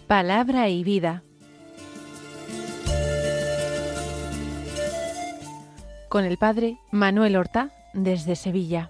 Palabra y vida. Con el padre Manuel Horta desde Sevilla.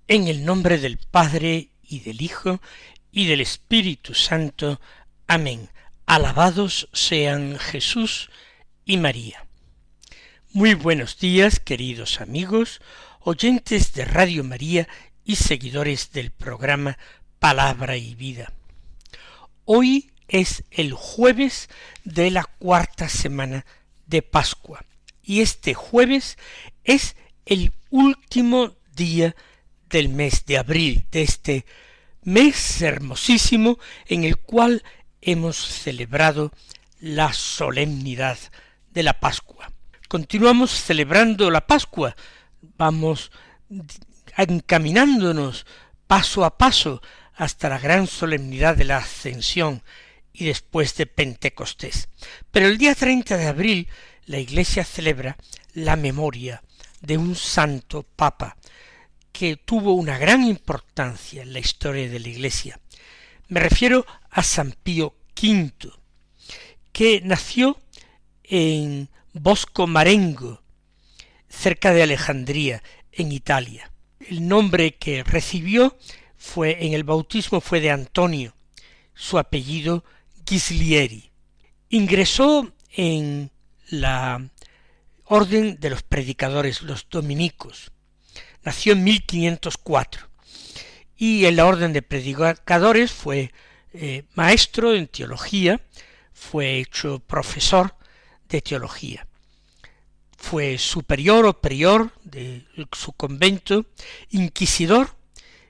En el nombre del Padre, y del Hijo, y del Espíritu Santo. Amén. Alabados sean Jesús y María. Muy buenos días, queridos amigos, oyentes de Radio María y seguidores del programa Palabra y Vida. Hoy es el jueves de la cuarta semana de Pascua, y este jueves es el último día del mes de abril, de este mes hermosísimo en el cual hemos celebrado la solemnidad de la Pascua. Continuamos celebrando la Pascua, vamos encaminándonos paso a paso hasta la gran solemnidad de la Ascensión y después de Pentecostés. Pero el día 30 de abril la Iglesia celebra la memoria de un santo papa que tuvo una gran importancia en la historia de la Iglesia. Me refiero a San Pío V, que nació en Bosco Marengo, cerca de Alejandría, en Italia. El nombre que recibió en el bautismo fue de Antonio, su apellido Ghislieri. Ingresó en la orden de los predicadores, los dominicos. Nació en 1504 y en la orden de predicadores fue maestro en teología, fue hecho profesor de teología, fue superior o prior de su convento, inquisidor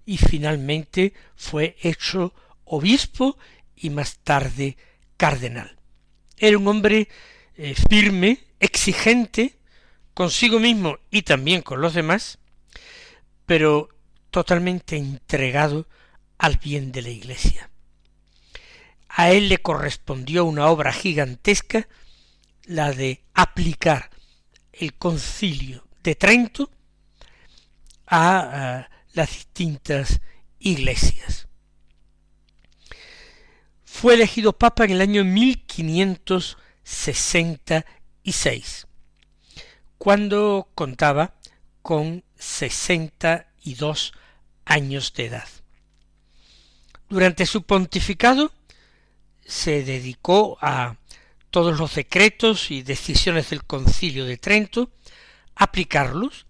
y finalmente fue hecho obispo y más tarde cardenal. Era un hombre firme, exigente consigo mismo y también con los demás, pero totalmente entregado al bien de la Iglesia. A él le correspondió una obra gigantesca, la de aplicar el Concilio de Trento a las distintas iglesias. Fue elegido papa en el año 1566, cuando contaba con 62 años de edad. Durante su pontificado se dedicó a todos los decretos y decisiones del Concilio de Trento, aplicarlos,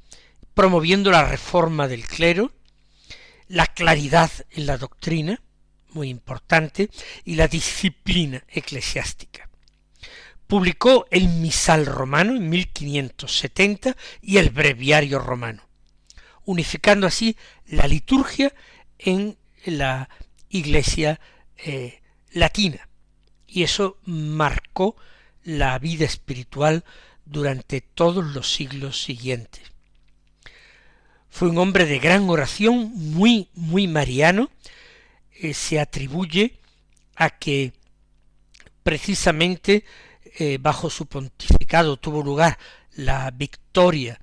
promoviendo la reforma del clero, la claridad en la doctrina, muy importante, y la disciplina eclesiástica. Publicó el Misal romano en 1570 y el Breviario romano, unificando así la liturgia en la Iglesia latina, y eso marcó la vida espiritual durante todos los siglos siguientes. Fue un hombre de gran oración, muy mariano. Se atribuye a que precisamente bajo su pontificado tuvo lugar la victoria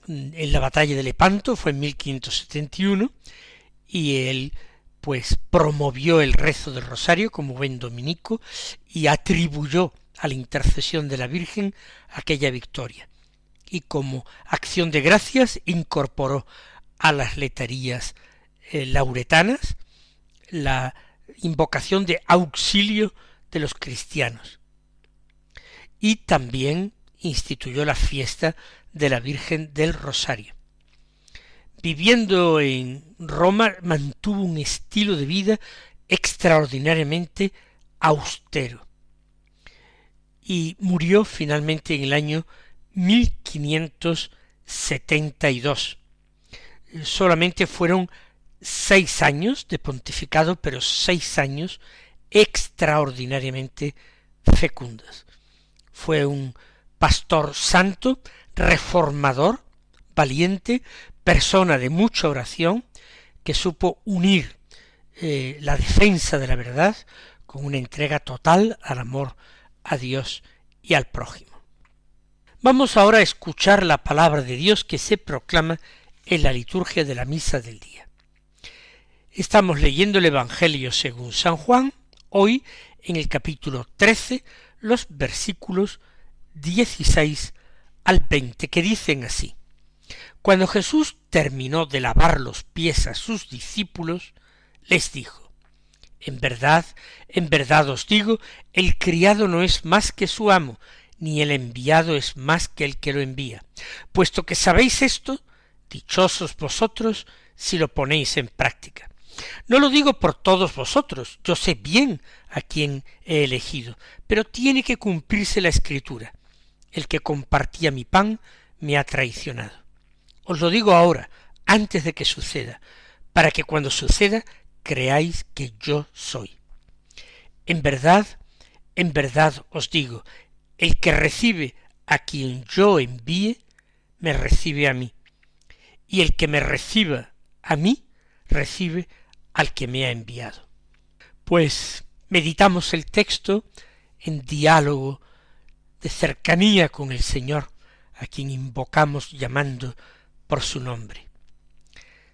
en la batalla de Lepanto, fue en 1571, y él pues promovió el rezo del rosario como buen dominico y atribuyó a la intercesión de la Virgen aquella victoria, y como acción de gracias incorporó a las letarías lauretanas la invocación de auxilio de los cristianos, y también instituyó la fiesta de la Virgen del Rosario. Viviendo en Roma, mantuvo un estilo de vida extraordinariamente austero, y murió finalmente en el año 1572. Solamente fueron 6 años de pontificado, pero 6 años extraordinariamente fecundos. Fue un pastor santo, reformador, valiente, persona de mucha oración, que supo unir la defensa de la verdad con una entrega total al amor a Dios y al prójimo. Vamos ahora a escuchar la palabra de Dios que se proclama en la liturgia de la misa del día. Estamos leyendo el Evangelio según San Juan, hoy en el capítulo 13, los versículos 16 al 20, que dicen así: Cuando Jesús terminó de lavar los pies a sus discípulos, les dijo: en verdad os digo, el criado no es más que su amo, ni el enviado es más que el que lo envía. Puesto que sabéis esto, dichosos vosotros si lo ponéis en práctica. No lo digo por todos vosotros, yo sé bien a quién he elegido, pero tiene que cumplirse la Escritura: el que compartía mi pan me ha traicionado. Os lo digo ahora, antes de que suceda, para que cuando suceda creáis que yo soy. En verdad os digo, el que recibe a quien yo envíe, me recibe a mí, y el que me reciba a mí, recibe al que me ha enviado. Pues meditamos el texto en diálogo de cercanía con el Señor, a quien invocamos llamando por su nombre.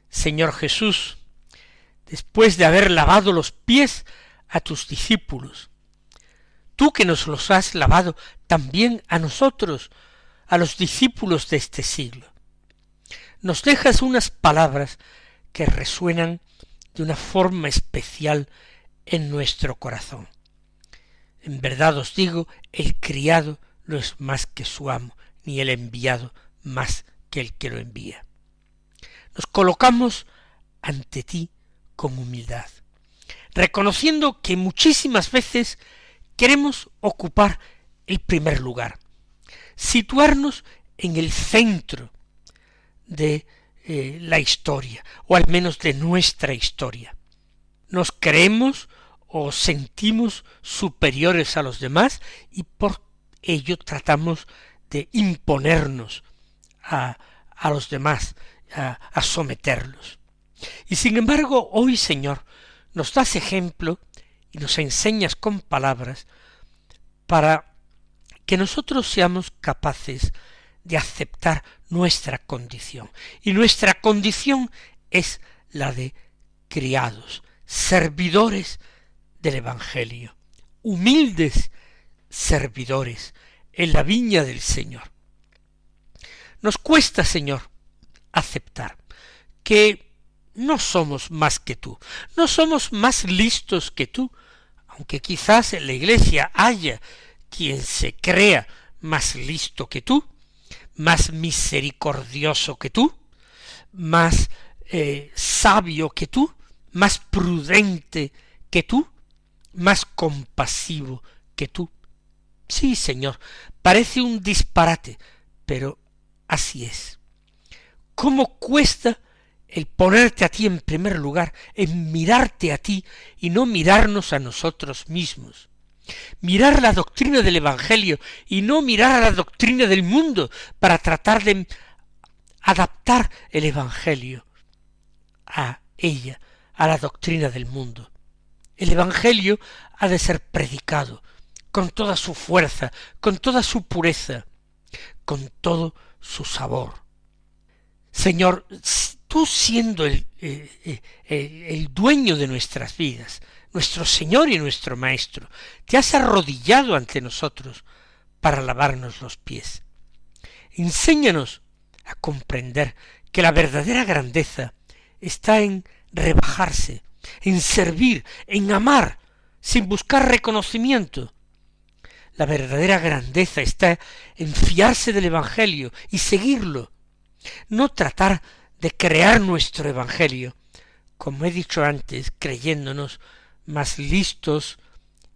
Señor Jesús, después de haber lavado los pies a tus discípulos, tú que nos los has lavado también a nosotros, a los discípulos de este siglo, nos dejas unas palabras que resuenan de una forma especial en nuestro corazón. En verdad os digo, el criado no es más que su amo, ni el enviado más que el que lo envía. Nos colocamos ante ti con humildad, reconociendo que muchísimas veces queremos ocupar el primer lugar, situarnos en el centro de la historia, o al menos de nuestra historia. Nos creemos o sentimos superiores a los demás y por ello tratamos de imponernos a los demás, a someterlos. Y sin embargo, hoy, Señor, nos das ejemplo y nos enseñas con palabras para que nosotros seamos capaces de aceptar nuestra condición. Y nuestra condición es la de criados, servidores del Evangelio, humildes servidores en la viña del Señor. Nos cuesta, Señor, aceptar que no somos más que tú, no somos más listos que tú, aunque quizás en la Iglesia haya quien se crea más listo que tú, más misericordioso que tú, más sabio que tú, más prudente que tú, más compasivo que tú. Sí, Señor, parece un disparate, pero así es. ¿Cómo cuesta el ponerte a ti en primer lugar, en mirarte a ti y no mirarnos a nosotros mismos? Mirar la doctrina del Evangelio y no mirar a la doctrina del mundo para tratar de adaptar el Evangelio a ella, a la doctrina del mundo. El Evangelio ha de ser predicado con toda su fuerza, con toda su pureza, con todo su sabor. Señor, tú siendo el dueño de nuestras vidas, nuestro Señor y nuestro Maestro, te has arrodillado ante nosotros para lavarnos los pies. Enséñanos a comprender que la verdadera grandeza está en rebajarse, en servir, en amar, sin buscar reconocimiento. La verdadera grandeza está en fiarse del Evangelio y seguirlo, no tratar de crear nuestro Evangelio, como he dicho antes, creyéndonos más listos,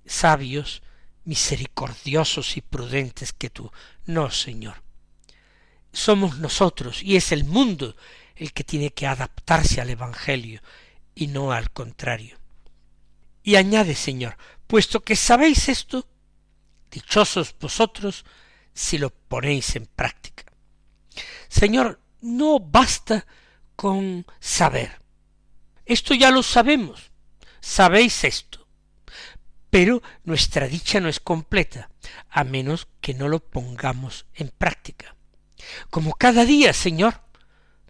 sabios, misericordiosos y prudentes que tú. No, Señor. Somos nosotros y es el mundo el que tiene que adaptarse al Evangelio y no al contrario. Y añade, Señor, puesto que sabéis esto, Dichosos vosotros si lo ponéis en práctica. Señor, no basta con saber. Esto ya lo sabemos. Sabéis esto. Pero nuestra dicha no es completa, a menos que no lo pongamos en práctica. Como cada día, Señor,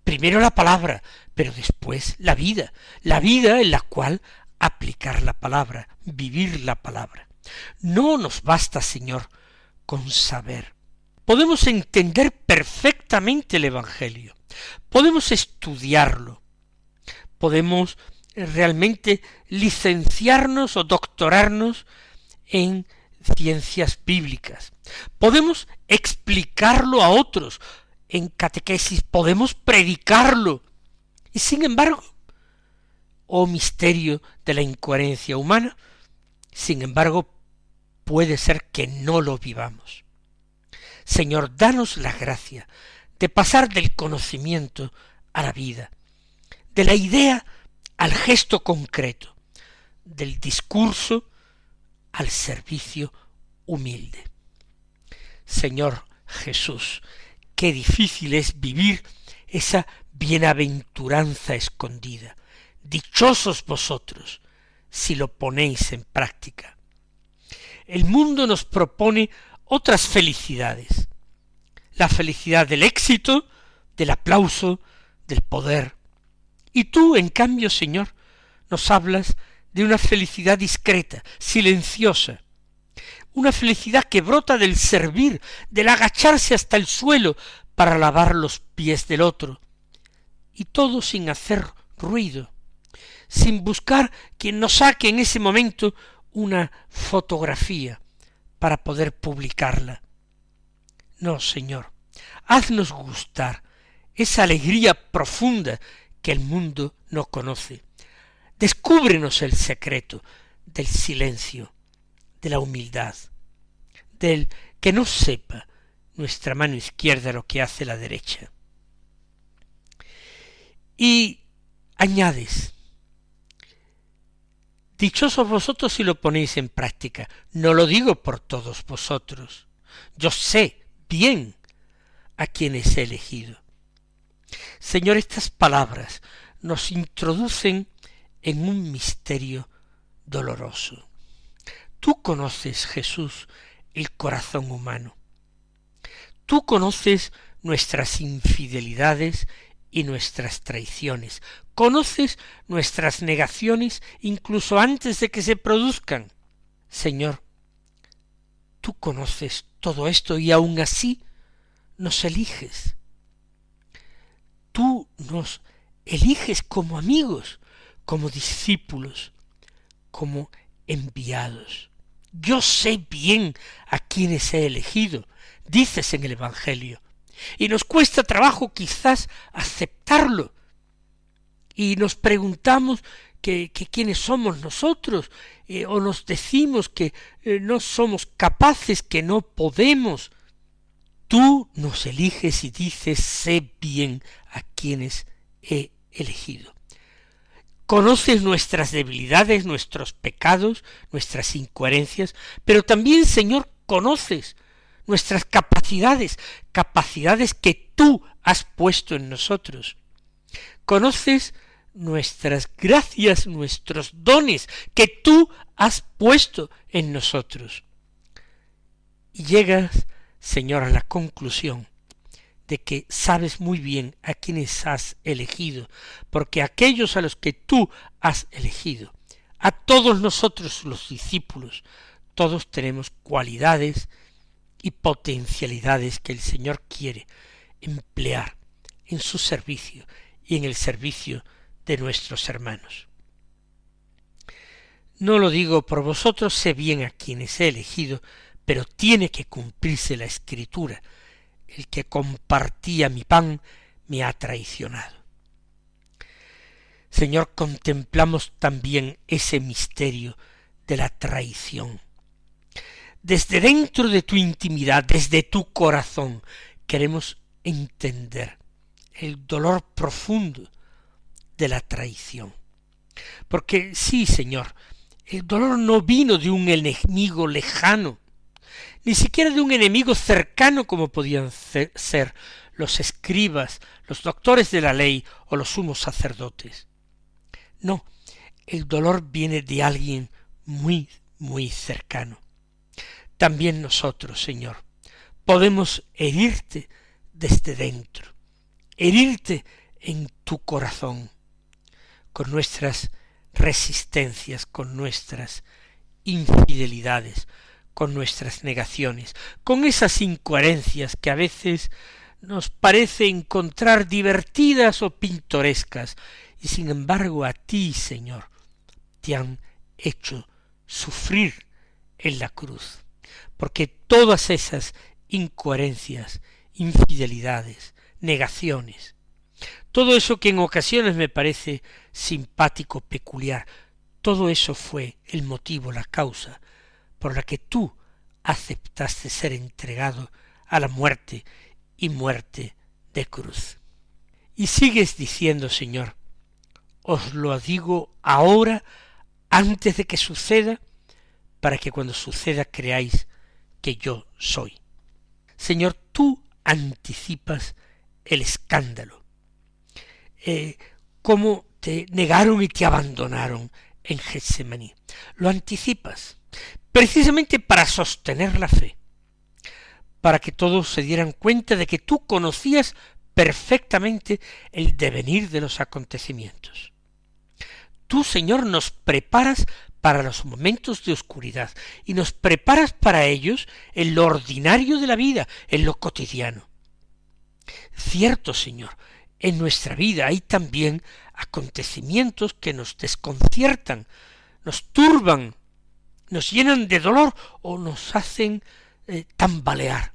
primero la palabra, pero después la vida en la cual aplicar la palabra, vivir la palabra. No nos basta, Señor, con saber. Podemos entender perfectamente el Evangelio, podemos estudiarlo, podemos realmente licenciarnos o doctorarnos en ciencias bíblicas, podemos explicarlo a otros en catequesis, podemos predicarlo, y sin embargo, oh misterio de la incoherencia humana, sin embargo, puede ser que no lo vivamos. Señor, danos la gracia de pasar del conocimiento a la vida, de la idea al gesto concreto, del discurso al servicio humilde. Señor Jesús, qué difícil es vivir esa bienaventuranza escondida. Dichosos vosotros si lo ponéis en práctica. El mundo nos propone otras felicidades, la felicidad del éxito, del aplauso, del poder. Y tú, en cambio, Señor, nos hablas de una felicidad discreta, silenciosa, una felicidad que brota del servir, del agacharse hasta el suelo para lavar los pies del otro, y todo sin hacer ruido, sin buscar quien nos saque en ese momento una fotografía para poder publicarla. No, Señor, haznos gustar esa alegría profunda que el mundo no conoce. Descúbrenos el secreto del silencio, de la humildad, del que no sepa nuestra mano izquierda lo que hace la derecha. Y añades, dichosos vosotros si lo ponéis en práctica. No lo digo por todos vosotros. Yo sé bien a quienes he elegido. Señor, estas palabras nos introducen en un misterio doloroso. Tú conoces, Jesús, el corazón humano. Tú conoces nuestras infidelidades y nuestras traiciones. Conoces nuestras negaciones incluso antes de que se produzcan. Señor, tú conoces todo esto y aun así nos eliges. Tú nos eliges como amigos, como discípulos, como enviados. Yo sé bien a quienes he elegido, dices en el Evangelio, y nos cuesta trabajo quizás aceptarlo, y nos preguntamos que quiénes somos nosotros, o nos decimos que no somos capaces, que no podemos. Tú nos eliges y dices, sé bien a quienes he elegido. Conoces nuestras debilidades, nuestros pecados, nuestras incoherencias, pero también, Señor, conoces nuestras capacidades, capacidades que tú has puesto en nosotros. Conoces nuestras gracias, nuestros dones que tú has puesto en nosotros. Y llegas, Señor, a la conclusión de que sabes muy bien a quienes has elegido, porque aquellos a los que tú has elegido, a todos nosotros los discípulos, todos tenemos cualidades y potencialidades que el Señor quiere emplear en su servicio y en el servicio de nuestros hermanos. No lo digo por vosotros, sé bien a quienes he elegido, pero tiene que cumplirse la Escritura. El que compartía mi pan me ha traicionado. Señor, contemplamos también ese misterio de la traición. Desde dentro de tu intimidad, desde tu corazón, queremos entender el dolor profundo de la traición. Porque sí, Señor, el dolor no vino de un enemigo lejano, ni siquiera de un enemigo cercano como podían ser los escribas, los doctores de la ley o los sumos sacerdotes. No, el dolor viene de alguien muy, muy cercano. También nosotros, Señor, podemos herirte desde dentro, herirte en tu corazón, con nuestras resistencias, con nuestras infidelidades, con nuestras negaciones, con esas incoherencias que a veces nos parece encontrar divertidas o pintorescas, y sin embargo a ti, Señor, te han hecho sufrir en la cruz, porque todas esas incoherencias, infidelidades, negaciones, todo eso que en ocasiones me parece simpático, peculiar, todo eso fue el motivo, la causa por la que tú aceptaste ser entregado a la muerte y muerte de cruz. Y sigues diciendo, Señor, os lo digo ahora, antes de que suceda, para que cuando suceda creáis que yo soy. Señor, tú anticipas el escándalo. Cómo te negaron y te abandonaron en Getsemaní. Lo anticipas, precisamente para sostener la fe, para que todos se dieran cuenta de que tú conocías perfectamente el devenir de los acontecimientos. Tú, Señor, nos preparas para los momentos de oscuridad y nos preparas para ellos en lo ordinario de la vida, en lo cotidiano. Cierto, Señor, en nuestra vida hay también acontecimientos que nos desconciertan, nos turban, nos llenan de dolor o nos hacen tambalear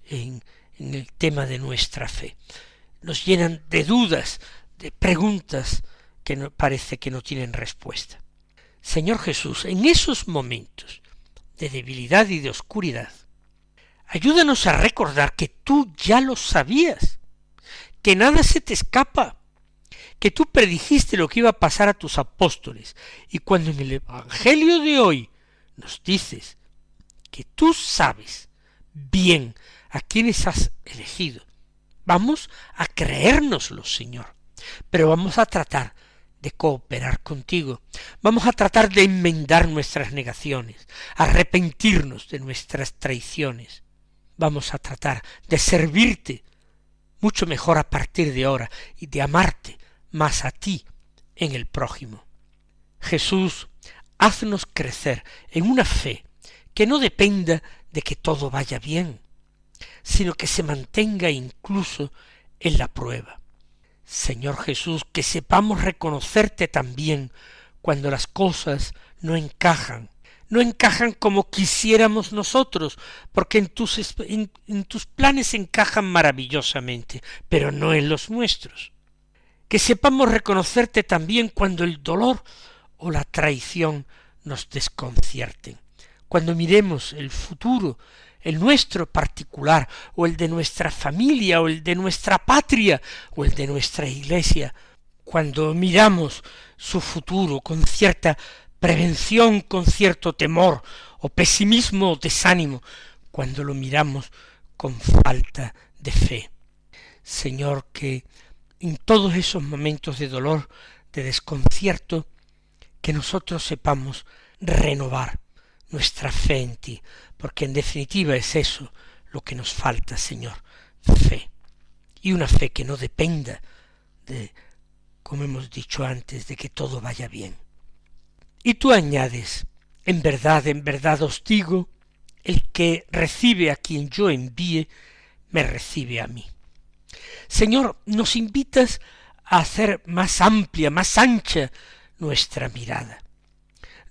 en el tema de nuestra fe. Nos llenan de dudas, de preguntas que parece que no tienen respuesta. Señor Jesús, en esos momentos de debilidad y de oscuridad, ayúdanos a recordar que tú ya lo sabías, que nada se te escapa, que tú predijiste lo que iba a pasar a tus apóstoles, y cuando en el Evangelio de hoy nos dices que tú sabes bien a quienes has elegido, vamos a creérnoslo, Señor, pero vamos a tratar de cooperar contigo, vamos a tratar de enmendar nuestras negaciones, arrepentirnos de nuestras traiciones, vamos a tratar de servirte mucho mejor a partir de ahora y de amarte más a ti en el prójimo. Jesús, haznos crecer en una fe que no dependa de que todo vaya bien, sino que se mantenga incluso en la prueba. Señor Jesús, que sepamos reconocerte también cuando las cosas no encajan como quisiéramos nosotros, porque en tus planes encajan maravillosamente, pero no en los nuestros. Que sepamos reconocerte también cuando el dolor o la traición nos desconcierten, cuando miremos el futuro, el nuestro particular, o el de nuestra familia, o el de nuestra patria, o el de nuestra iglesia, cuando miramos su futuro con cierta prevención, con cierto temor, o pesimismo o desánimo, cuando lo miramos con falta de fe. Señor, que en todos esos momentos de dolor, de desconcierto, que nosotros sepamos renovar nuestra fe en ti, porque en definitiva es eso lo que nos falta, Señor, fe. Y una fe que no dependa de, como hemos dicho antes, de que todo vaya bien. Y tú añades, en verdad os digo, el que recibe a quien yo envíe, me recibe a mí. Señor, nos invitas a hacer más amplia, más ancha nuestra mirada.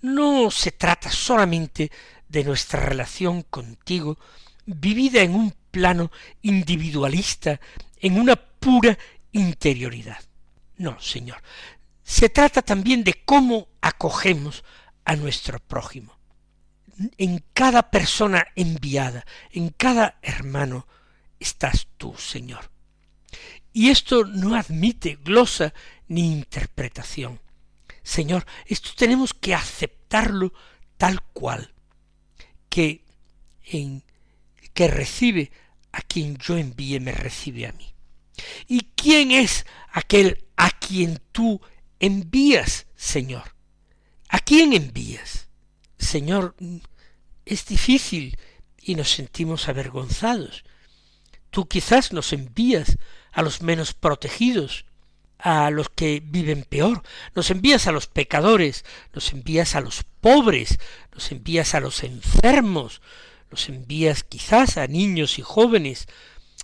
No se trata solamente de nuestra relación contigo, vivida en un plano individualista, en una pura interioridad. No, Señor, se trata también de cómo acogemos a nuestro prójimo. En cada persona enviada, en cada hermano, estás tú, Señor. Y esto no admite glosa ni interpretación. Señor, esto tenemos que aceptarlo tal cual, que en que recibe a quien yo envíe, me recibe a mí. ¿Y quién es aquel a quien tú envías, Señor? ¿A quién envías? Señor, es difícil y nos sentimos avergonzados. Tú quizás nos envías a los menos protegidos, a los que viven peor, nos envías a los pecadores, nos envías a los pobres, nos envías a los enfermos, nos envías quizás a niños y jóvenes,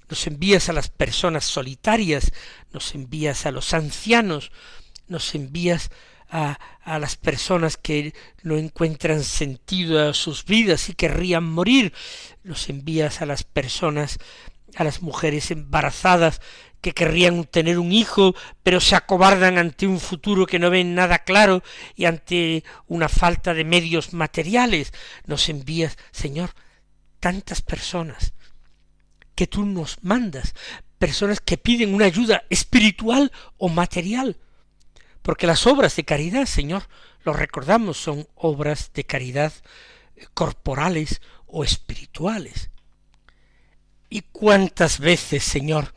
nos envías a las personas solitarias, nos envías a los ancianos, nos envías a las personas que no encuentran sentido a sus vidas y querrían morir, nos envías a las personas, a las mujeres embarazadas que querrían tener un hijo, pero se acobardan ante un futuro que no ven nada claro y ante una falta de medios materiales. Nos envías, Señor, tantas personas que tú nos mandas, personas que piden una ayuda espiritual o material, porque las obras de caridad, Señor, lo recordamos, son obras de caridad corporales o espirituales. ¿Y cuántas veces, Señor,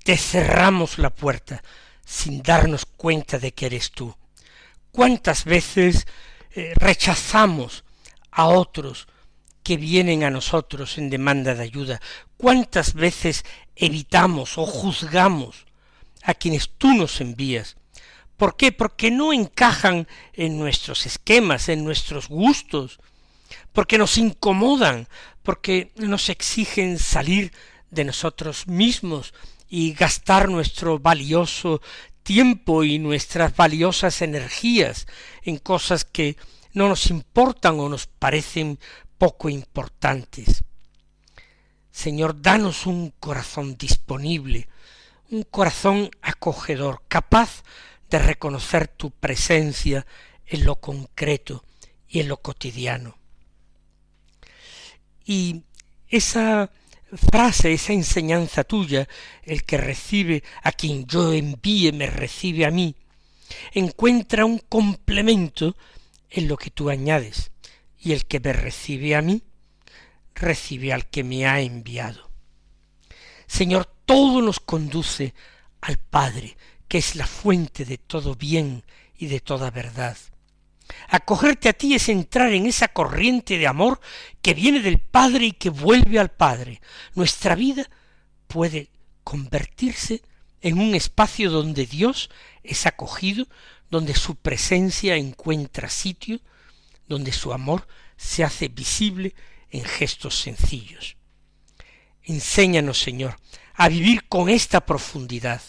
te cerramos la puerta sin darnos cuenta de que eres tú? ¿Cuántas veces rechazamos a otros que vienen a nosotros en demanda de ayuda? ¿Cuántas veces evitamos o juzgamos a quienes tú nos envías? ¿Por qué? Porque no encajan en nuestros esquemas, en nuestros gustos, porque nos incomodan, porque nos exigen salir de nosotros mismos y gastar nuestro valioso tiempo y nuestras valiosas energías en cosas que no nos importan o nos parecen poco importantes. Señor, danos un corazón disponible, un corazón acogedor, capaz de reconocer tu presencia en lo concreto y en lo cotidiano. Y esa frase, esa enseñanza tuya, el que recibe a quien yo envíe me recibe a mí, encuentra un complemento en lo que tú añades, y el que me recibe a mí, recibe al que me ha enviado. Señor, todo nos conduce al Padre, que es la fuente de todo bien y de toda verdad. Acogerte a ti es entrar en esa corriente de amor que viene del Padre y que vuelve al Padre. Nuestra vida puede convertirse en un espacio donde Dios es acogido, donde su presencia encuentra sitio, donde su amor se hace visible en gestos sencillos. Enséñanos, Señor, a vivir con esta profundidad,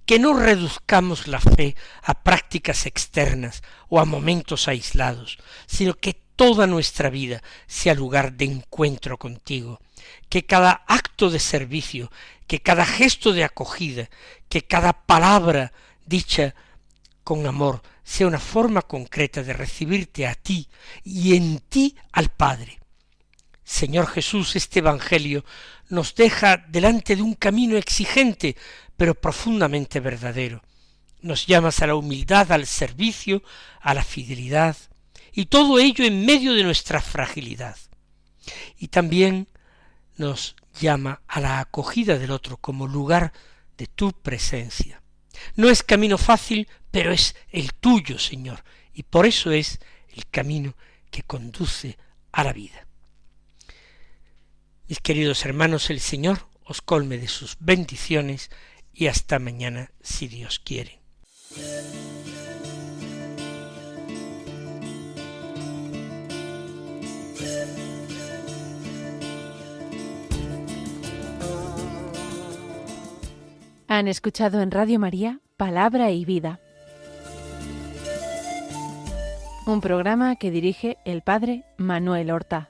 que no reduzcamos la fe a prácticas externas o a momentos aislados, sino que toda nuestra vida sea lugar de encuentro contigo, que cada acto de servicio, que cada gesto de acogida, que cada palabra dicha con amor sea una forma concreta de recibirte a ti y en ti al Padre. Señor Jesús, este Evangelio nos deja delante de un camino exigente, pero profundamente verdadero. Nos llamas a la humildad, al servicio, a la fidelidad, y todo ello en medio de nuestra fragilidad. Y también nos llama a la acogida del otro como lugar de tu presencia. No es camino fácil, pero es el tuyo, Señor, y por eso es el camino que conduce a la vida. Mis queridos hermanos, el Señor os colme de sus bendiciones y hasta mañana, si Dios quiere. Han escuchado en Radio María Palabra y Vida, un programa que dirige el Padre Manuel Horta.